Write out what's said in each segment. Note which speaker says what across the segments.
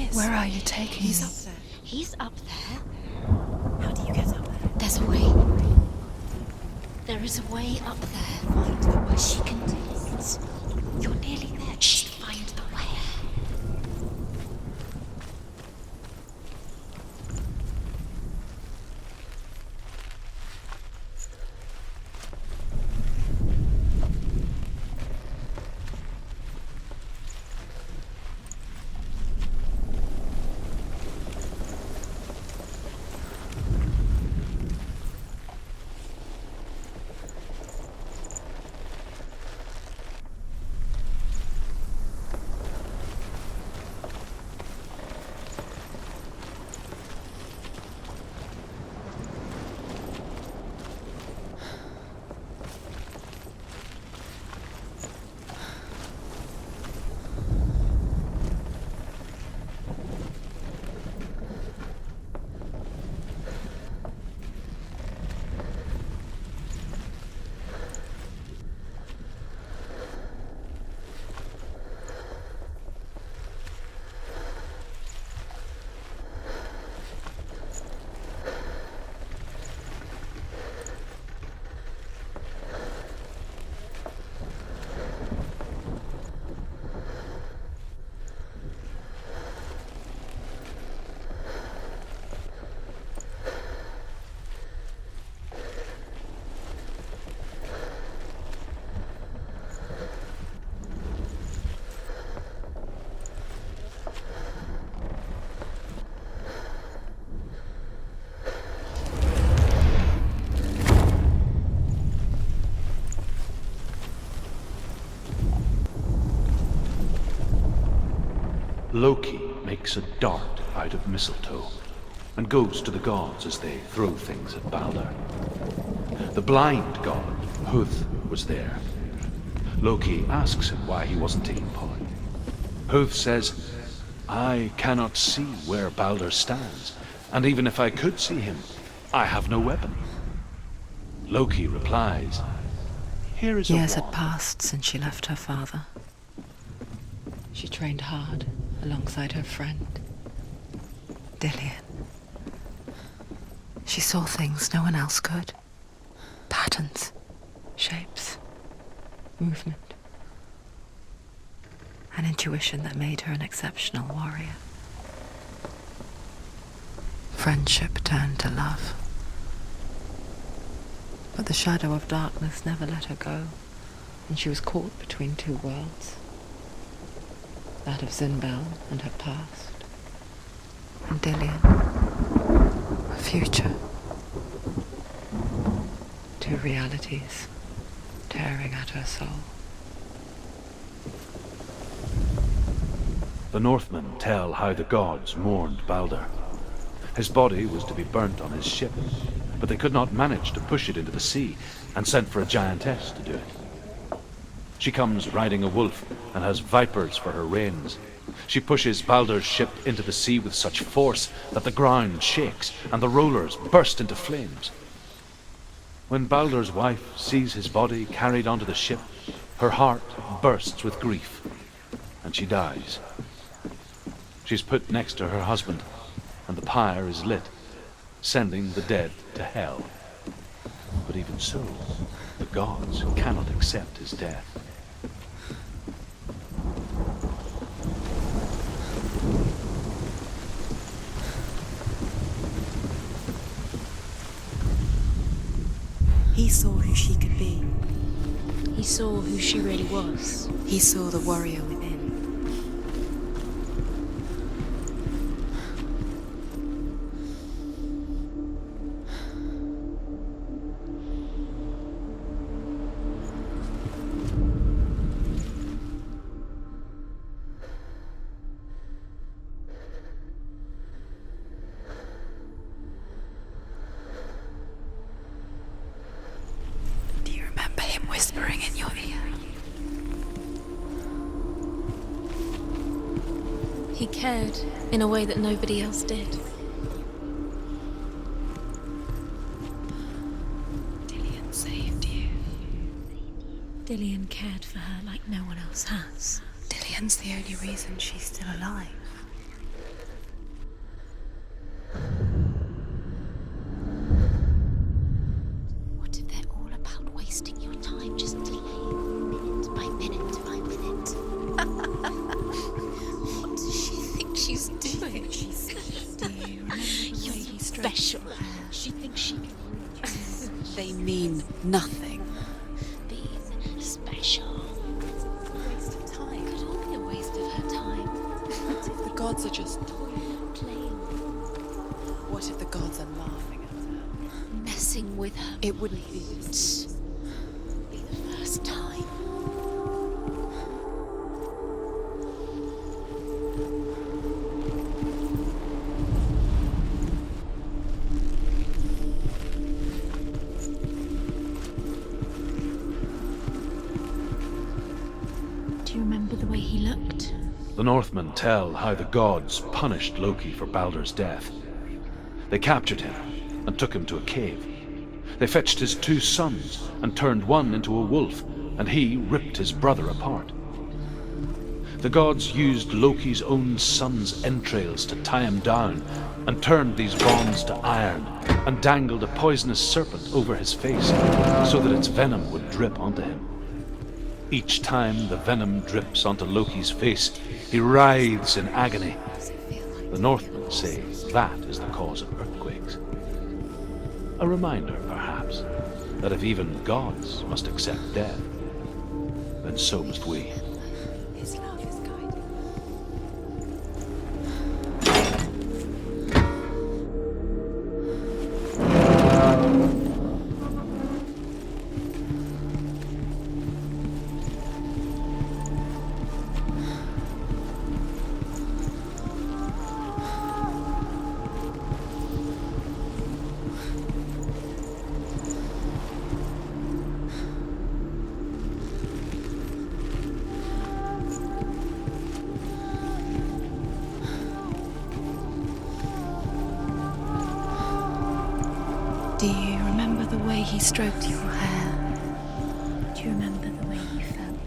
Speaker 1: is.
Speaker 2: Where are you taking
Speaker 1: He's
Speaker 2: me?
Speaker 1: up there.
Speaker 3: He's up there.
Speaker 1: How do you get up there?
Speaker 3: There's a way. There is a way up there.
Speaker 1: Find the way.
Speaker 3: She can do it. You're nearly there. Just find the way.
Speaker 4: Loki makes a dart out of mistletoe and goes to the gods as they throw things at Balder. The blind god, Huth, was there. Loki asks him why he wasn't taking part. Huth says, "I cannot see where Balder stands, and even if I could see him, I have no weapon." Loki replies, "Here is a
Speaker 2: Years had
Speaker 4: wand."
Speaker 2: passed since she left her father. She trained hard alongside her friend, Dillion. She saw things no one else could. Patterns, shapes, movement. An intuition that made her an exceptional warrior. Friendship turned to love. But the shadow of darkness never let her go, and she was caught between two worlds. That of Zinbel and her past, and Dillion, her future. Two realities tearing at her soul.
Speaker 4: The Northmen tell how the gods mourned Balder. His body was to be burnt on his ship, but they could not manage to push it into the sea, and sent for a giantess to do it. She comes riding a wolf and has vipers for her reins. She pushes Balder's ship into the sea with such force that the ground shakes and the rollers burst into flames. When Balder's wife sees his body carried onto the ship, her heart bursts with grief, and she dies. She's put next to her husband, and the pyre is lit, sending the dead to hell. But even so, the gods cannot accept his death.
Speaker 1: He saw who she could be.
Speaker 3: He saw who she really was.
Speaker 1: He saw the warrior within.
Speaker 2: Whispering in your ear.
Speaker 3: He cared in a way that nobody else did.
Speaker 2: Dillion saved you.
Speaker 3: Dillion cared for her like no one else has.
Speaker 2: Dillion's the only reason she's still alive.
Speaker 3: she's doing?
Speaker 1: Do you remember the way he stroked
Speaker 3: Special.
Speaker 1: your hair?
Speaker 3: She thinks she can
Speaker 1: They mean nothing.
Speaker 3: be special.
Speaker 1: Waste of time.
Speaker 3: Could all be a waste of her time.
Speaker 1: What if the gods are just
Speaker 3: Playing,
Speaker 1: What if the gods are laughing at her?
Speaker 3: messing with her.
Speaker 1: It wouldn't be
Speaker 3: Be the first time. Do you remember the way he looked?
Speaker 4: The Northmen tell how the gods punished Loki for Baldur's death. They captured him and took him to a cave. They fetched his 2 sons and turned one into a wolf, and he ripped his brother apart. The gods used Loki's own son's entrails to tie him down, and turned these bonds to iron, and dangled a poisonous serpent over his face, so that its venom would drip onto him. Each time the venom drips onto Loki's face, he writhes in agony. The Northmen say that is the cause of earthquakes. A reminder, perhaps, that if even gods must accept death, then so must we.
Speaker 1: His love is guiding. Do you remember the way he stroked your hair? Do you remember the way you felt?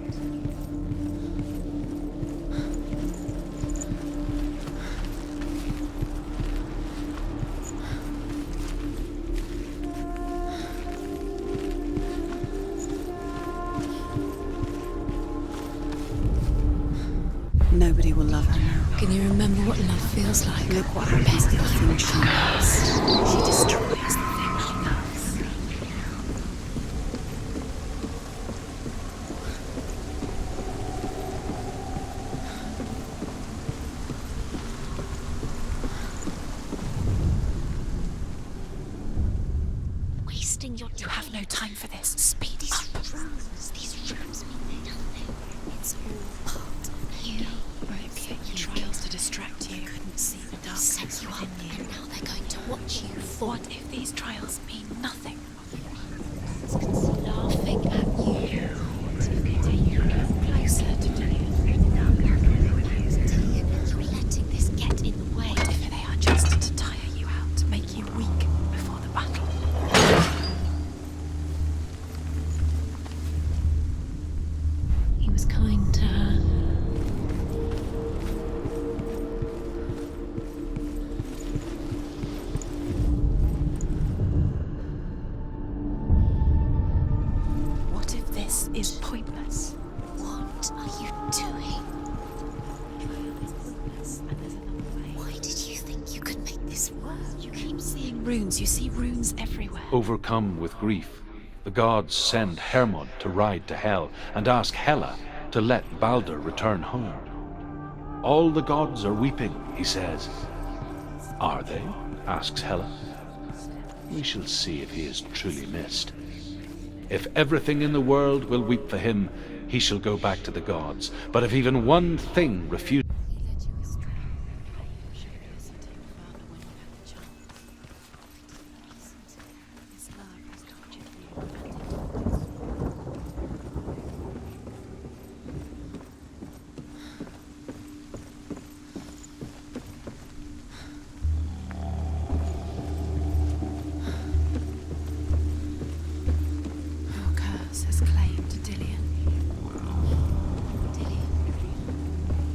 Speaker 1: Nobody will love her now.
Speaker 3: Can you remember what love feels like?
Speaker 1: Look what happens to the thing she loves. She destroys the thing she loves.
Speaker 3: Wasting your time.
Speaker 1: You have no time for this. Speed
Speaker 3: These
Speaker 1: up.
Speaker 3: rooms mean nothing. It's all part of you.
Speaker 1: Opiate trials to distract you. Couldn't see the darkness
Speaker 3: Set you up,
Speaker 1: within you.
Speaker 3: and now they're going to watch you fall.
Speaker 1: What if these trials mean nothing?
Speaker 3: Laughing at you.
Speaker 1: Closer to Dillian.
Speaker 3: You're letting this get in the way.
Speaker 1: What if they are just to tire you out, to make you weak before the battle?
Speaker 3: He was kind to her.
Speaker 1: What if this is pointless?
Speaker 3: What are you doing? Why did you think you could make this work?
Speaker 1: You keep seeing runes. You see runes everywhere.
Speaker 4: Overcome with grief, the gods send Hermod to ride to Hell and ask Hela to let Baldur return home. All the gods are weeping, he says. Are they? Asks Hela. We shall see if he is truly missed. If everything in the world will weep for him, he shall go back to the gods. But if even one thing refuses,
Speaker 1: Your curse has claimed Dillian.
Speaker 3: Dillian.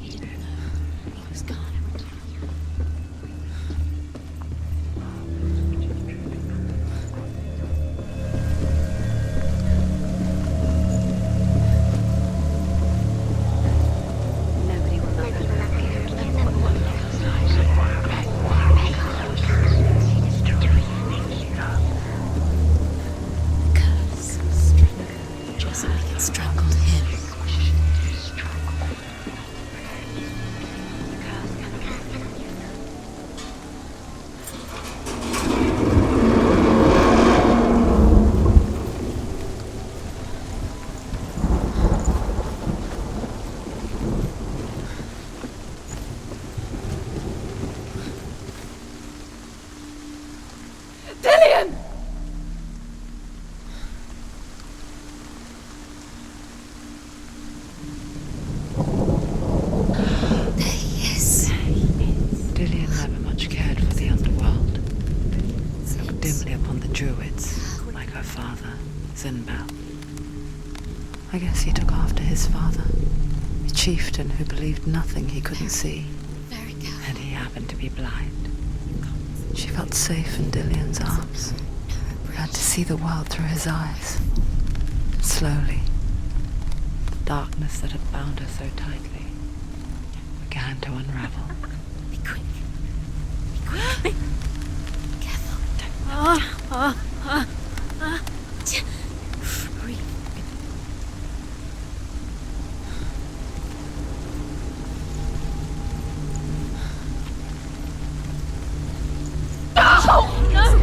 Speaker 3: He didn't know.
Speaker 2: chieftain who believed nothing he couldn't see,
Speaker 3: Very careful.
Speaker 2: and he happened to be blind. She felt safe in Dillian's arms, had to see the world through his eyes. Slowly, the darkness that had bound her so tightly began to unravel.
Speaker 3: Be quick. Be quick. Be careful. Don't breathe.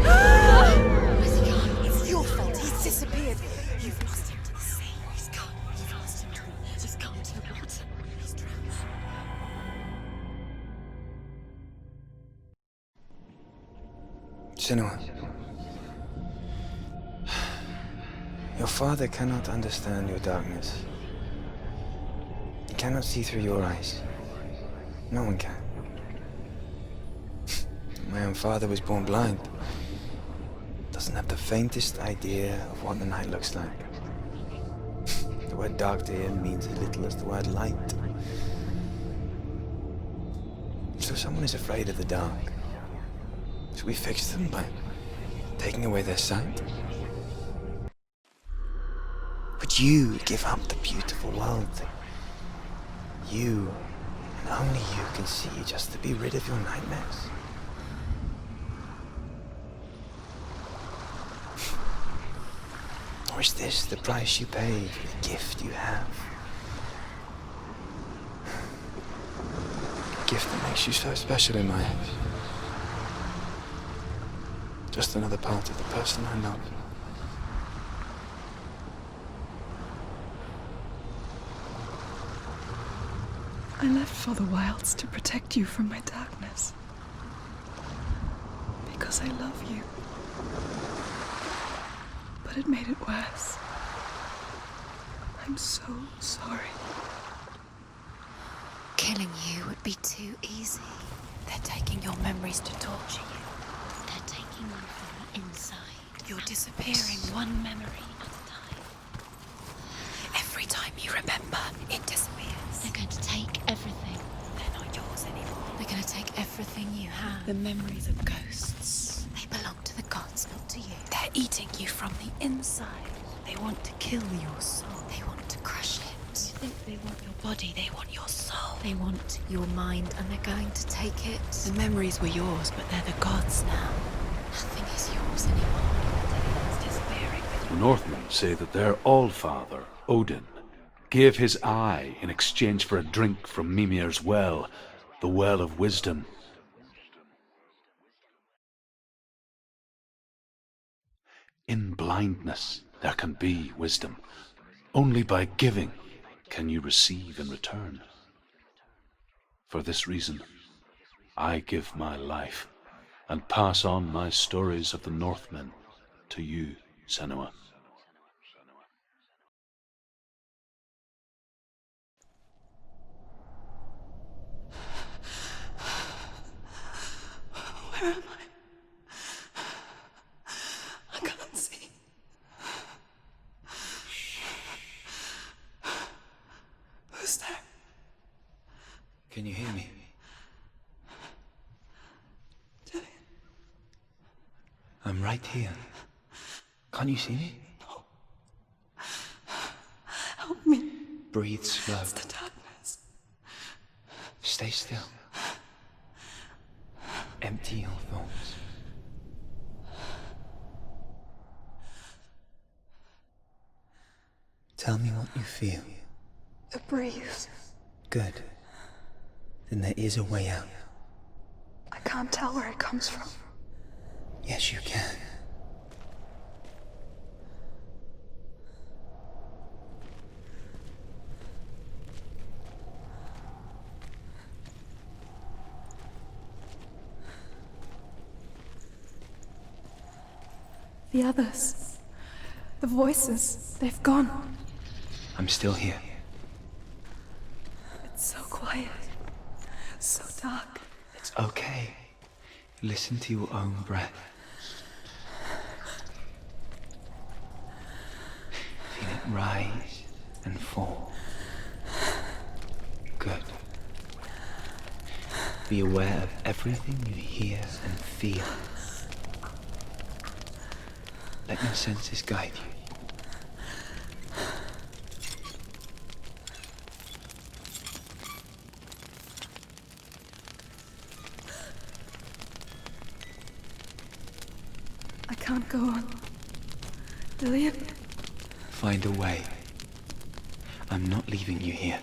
Speaker 3: Where's he gone? It's your fault. He's disappeared. You've lost him to the sea. He's gone. You've lost him to the... He's gone to the water. He's drowned.
Speaker 5: Senua, your father cannot understand your darkness. He cannot see through your eyes. No one can. My own father was born blind. Doesn't have the faintest idea of what the night looks like. The word dark to him means as little as the word light. So someone is afraid of the dark. Should we fix them by taking away their sight? Would you give up the beautiful world that you, and only you, can see just to be rid of your nightmares? Or is this the price you pay for the gift you have? A gift that makes you so special in my eyes. Just another part of the person I love.
Speaker 6: I left for the wilds to protect you from my darkness. Because I love you. But it made it worse. I'm so sorry.
Speaker 1: Killing you would be too easy. They're taking your memories to torture you.
Speaker 3: They're taking you from the inside.
Speaker 1: You're disappearing one memory at a time. Every time you remember, it disappears.
Speaker 3: They're going to take everything.
Speaker 1: They're not yours anymore.
Speaker 3: They're going to take everything you have.
Speaker 1: The memories of ghosts.
Speaker 3: They belong to the gods, not to you.
Speaker 1: They're eating you from the inside. They want to kill your soul.
Speaker 3: They want to crush it.
Speaker 1: They think they want your body, they want your soul.
Speaker 3: They want your mind, and they're going to take it.
Speaker 1: The memories were yours, but they're the gods now.
Speaker 3: Nothing is yours anymore.
Speaker 1: It's disappearing with
Speaker 4: The Northmen say that their Allfather, Odin, gave his eye in exchange for a drink from Mimir's well, the Well of Wisdom. In blindness there can be wisdom. Only by giving can you receive in return. For this reason, I give my life and pass on my stories of the Northmen to you, Senua.
Speaker 6: Where am I can't see. Who's there?
Speaker 5: Can you hear me?
Speaker 6: Dillian.
Speaker 5: I'm right here. Can't you see me?
Speaker 6: Help me.
Speaker 5: Breathe slow.
Speaker 6: It's the darkness.
Speaker 5: Stay still. Empty your thoughts. Tell me what you feel.
Speaker 6: The breeze.
Speaker 5: Good. Then there is a way out.
Speaker 6: I can't tell where it comes from.
Speaker 5: Yes, you can.
Speaker 6: The others. The voices. They've gone.
Speaker 5: I'm still here.
Speaker 6: It's so quiet. So dark.
Speaker 5: It's okay. Listen to your own breath. Feel it rise and fall. Good. Be aware of everything you hear and feel. Let your senses guide you.
Speaker 6: I can't go on. Dillian?
Speaker 5: Find a way. I'm not leaving you here.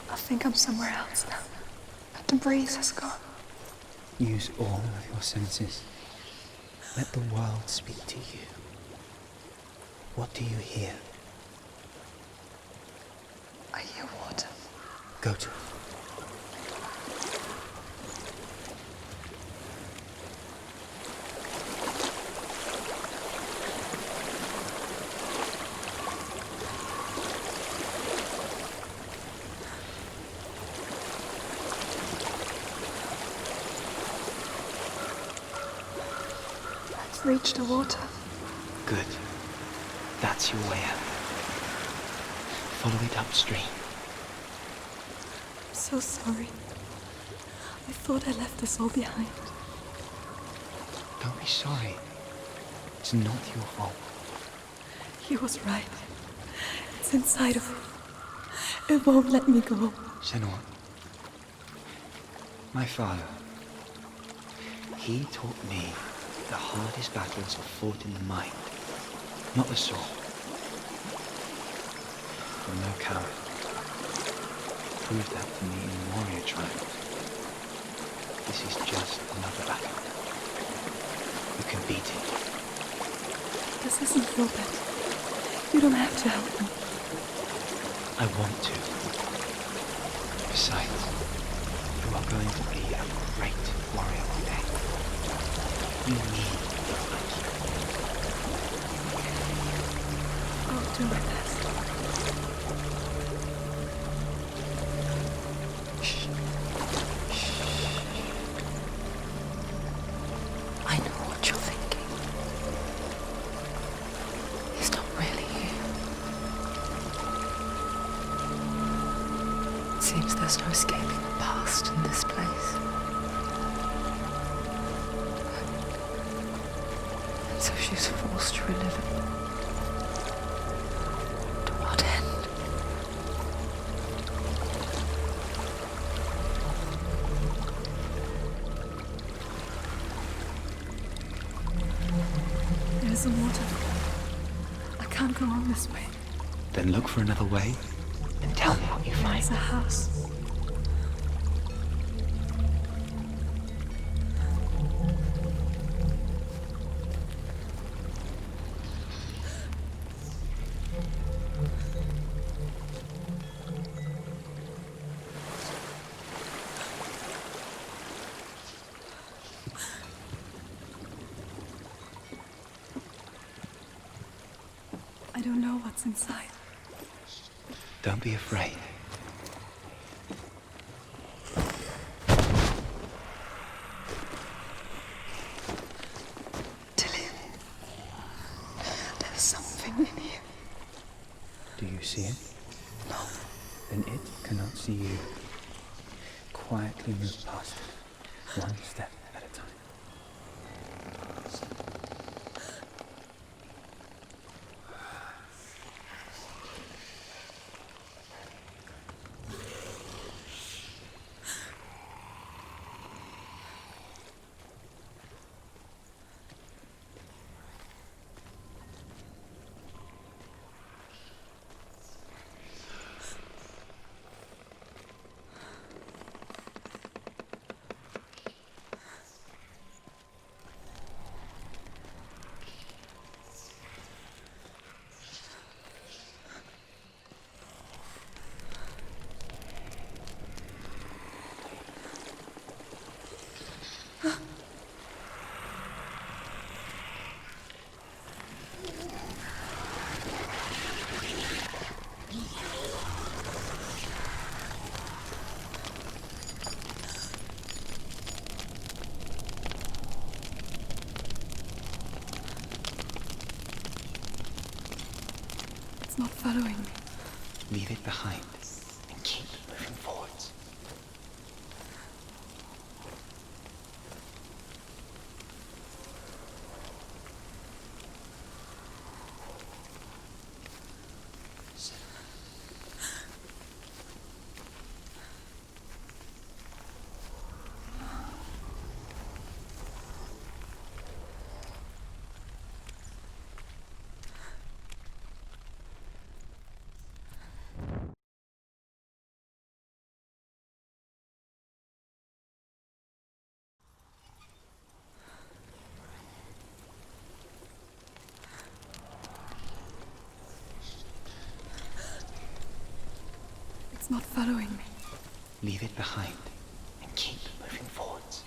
Speaker 6: I think I'm somewhere else now. The breeze has gone.
Speaker 5: Use all of your senses. Let the world speak to you. What do you hear?
Speaker 6: I hear water.
Speaker 5: Go to it.
Speaker 6: I've reached the water.
Speaker 5: Good. That's your way out. Follow it upstream.
Speaker 6: I'm so sorry. I thought I left us all behind.
Speaker 5: Don't be sorry. It's not your fault.
Speaker 6: He was right. It's inside of me. It won't let me go.
Speaker 5: Senua. My father. He taught me the hardest battles are fought in the mind, not the sword. I'm no coward. Proved that to me in warrior trials. This is just another battle. You can beat it.
Speaker 6: This isn't your battle. You don't have to help me.
Speaker 5: I want to. Besides, you are going to be a great warrior one day. You need your life.
Speaker 6: I'll do my best.
Speaker 2: I know what you're thinking. He's not really here. It seems there's no escaping the past in this place. And so she's forced to relive it. To what end?
Speaker 6: There's a waterfall. I can't go on this way.
Speaker 5: Then look for another way and tell me what you find.
Speaker 6: There's a house. I don't know what's inside.
Speaker 5: Don't be afraid.
Speaker 6: Dillian, there's something in here.
Speaker 5: Do you see it?
Speaker 6: No.
Speaker 5: Then it cannot see you. Quietly move past it, one step at a time.
Speaker 6: following me.
Speaker 5: Leave it behind and keep moving forwards.
Speaker 6: It's not following me.
Speaker 5: Leave it behind and keep moving forwards.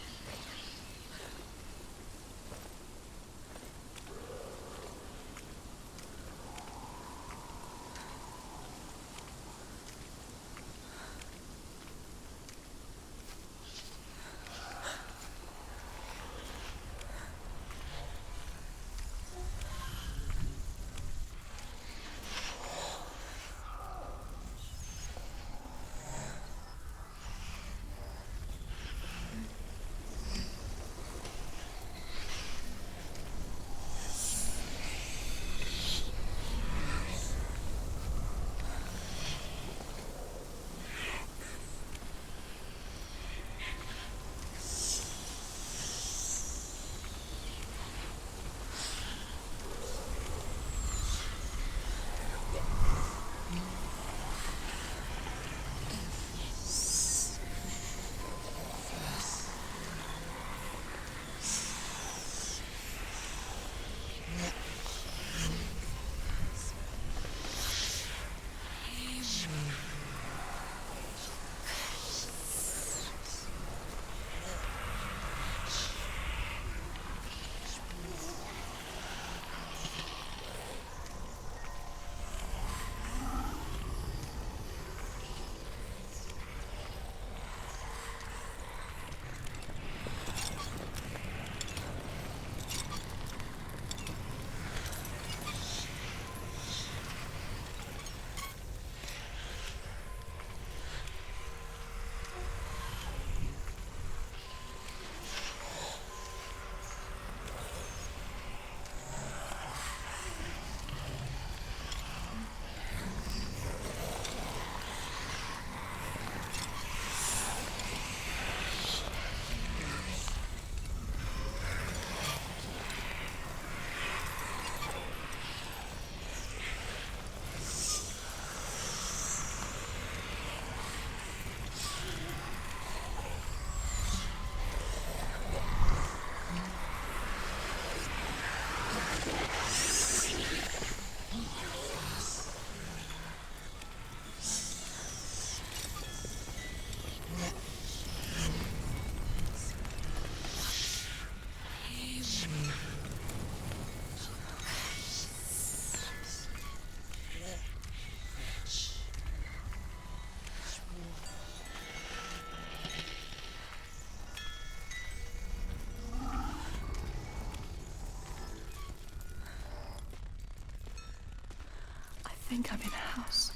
Speaker 6: I think I'm in a house.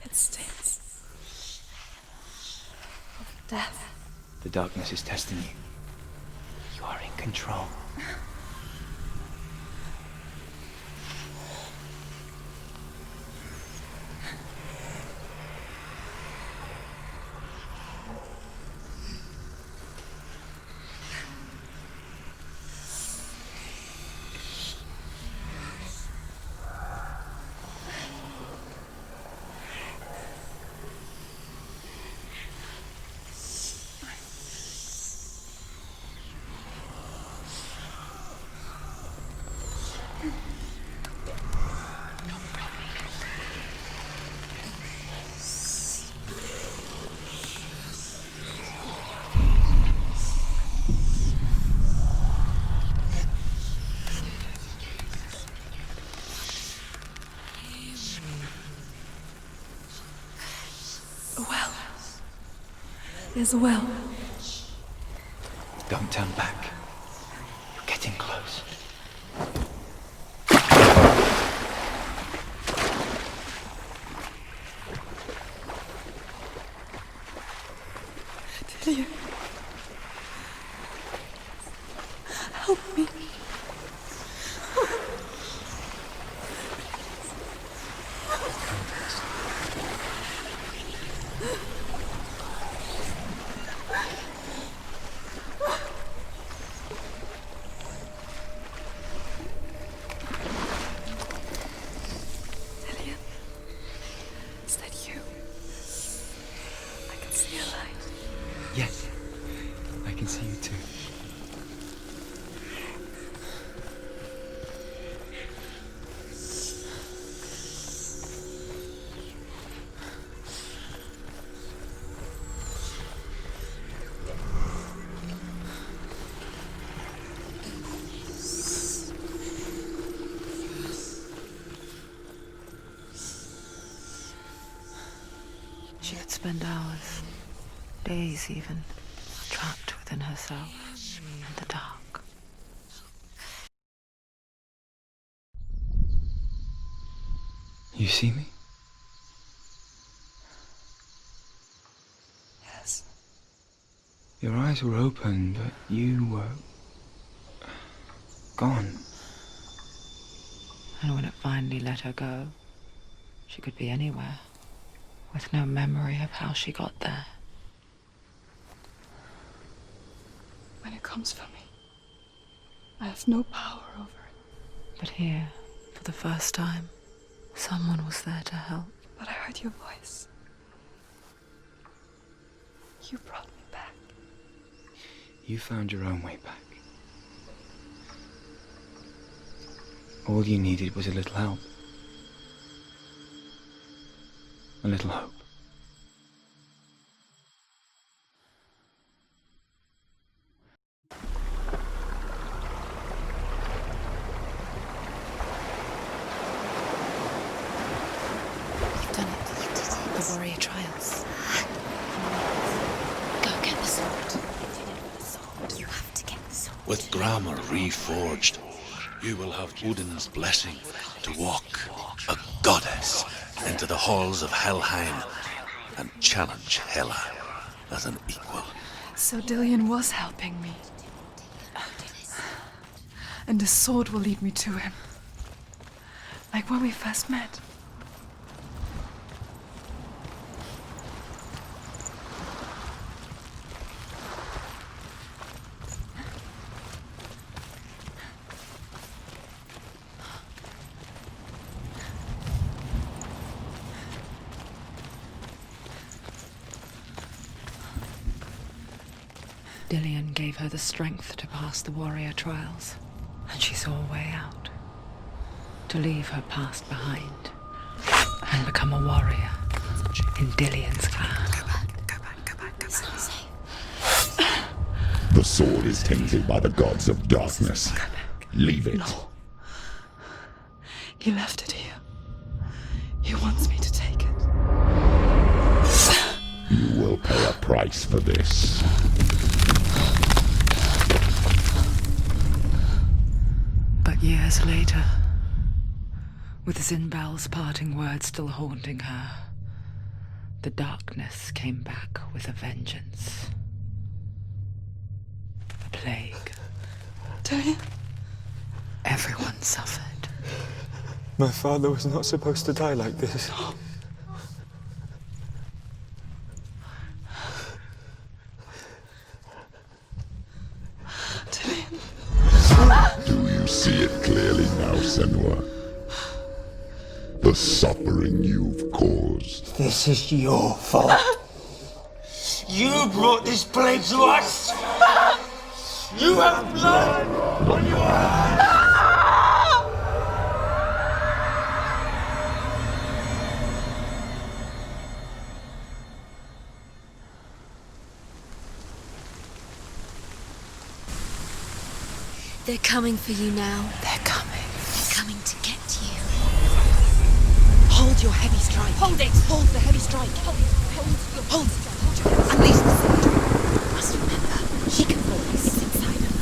Speaker 6: It stinks of death.
Speaker 5: The darkness is testing you. You are in control.
Speaker 6: There's a well.
Speaker 5: Don't turn back. You're getting close.
Speaker 6: Dillian. Help me. Dillian, is that you? I can see a light.
Speaker 5: Yes, I can see you too.
Speaker 2: She had spent hours, days even, trapped within herself, in the dark.
Speaker 5: You see me?
Speaker 6: Yes.
Speaker 5: Your eyes were open, but you were gone.
Speaker 2: And when it finally let her go, she could be anywhere, with no memory of how she got there.
Speaker 6: When it comes for me, I have no power over it.
Speaker 2: But here, for the first time, someone was there to help.
Speaker 6: But I heard your voice. You brought me back.
Speaker 5: You found your own way back. All you needed was a little help. A little hope.
Speaker 1: You've done it. You did it. The warrior trials. Go get the sword. You have to get the sword.
Speaker 7: With grammar reforged, you will have Odin's blessing to walk, a goddess, into the halls of Helheim and challenge Hela as an equal.
Speaker 6: So Dillian was helping me. And the sword will lead me to him. Like when we first met.
Speaker 2: Dillian gave her the strength to pass the warrior trials, and she saw a way out. To leave her past behind and become a warrior in Dillian's clan.
Speaker 1: Go back. It's not safe.
Speaker 8: The sword is tainted by the gods of darkness. Leave it.
Speaker 6: No. He left it here. He wants me to take it.
Speaker 8: You will pay a price for this.
Speaker 2: But years later, with Zinbal's parting words still haunting her, the darkness came back with a vengeance. A plague.
Speaker 6: Dillian?
Speaker 2: Everyone suffered.
Speaker 5: My father was not supposed to die like this.
Speaker 8: Do you see it clearly now, Senua? The suffering you've caused.
Speaker 9: This is your fault. You brought this plague to us! You have blood on your hands!
Speaker 1: They're coming for you now.
Speaker 6: They're coming.
Speaker 1: They're coming to get you.
Speaker 3: Hold your heavy strike.
Speaker 1: Hold it!
Speaker 3: Hold the heavy strike. Hold your Unleash the sword.
Speaker 1: Must remember, she can fall. It's inside her.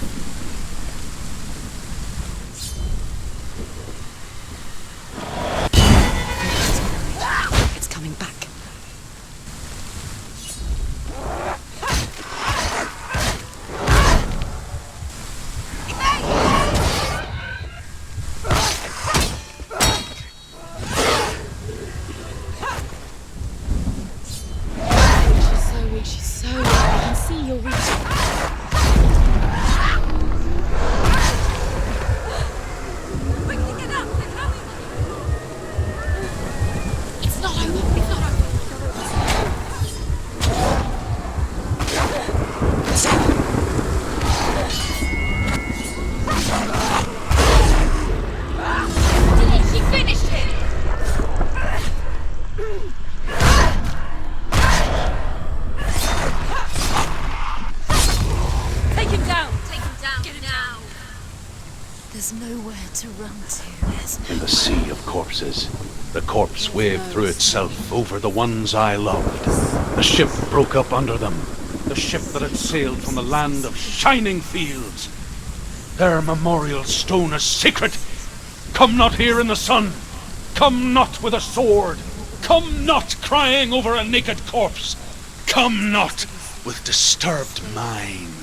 Speaker 3: It's coming back.
Speaker 4: corpses. The corpse waved through itself over the ones I loved. The ship broke up under them. The ship that had sailed from the land of shining fields. Their memorial stone is sacred. Come not here in the sun. Come not with a sword. Come not crying over a naked corpse. Come not with disturbed mind.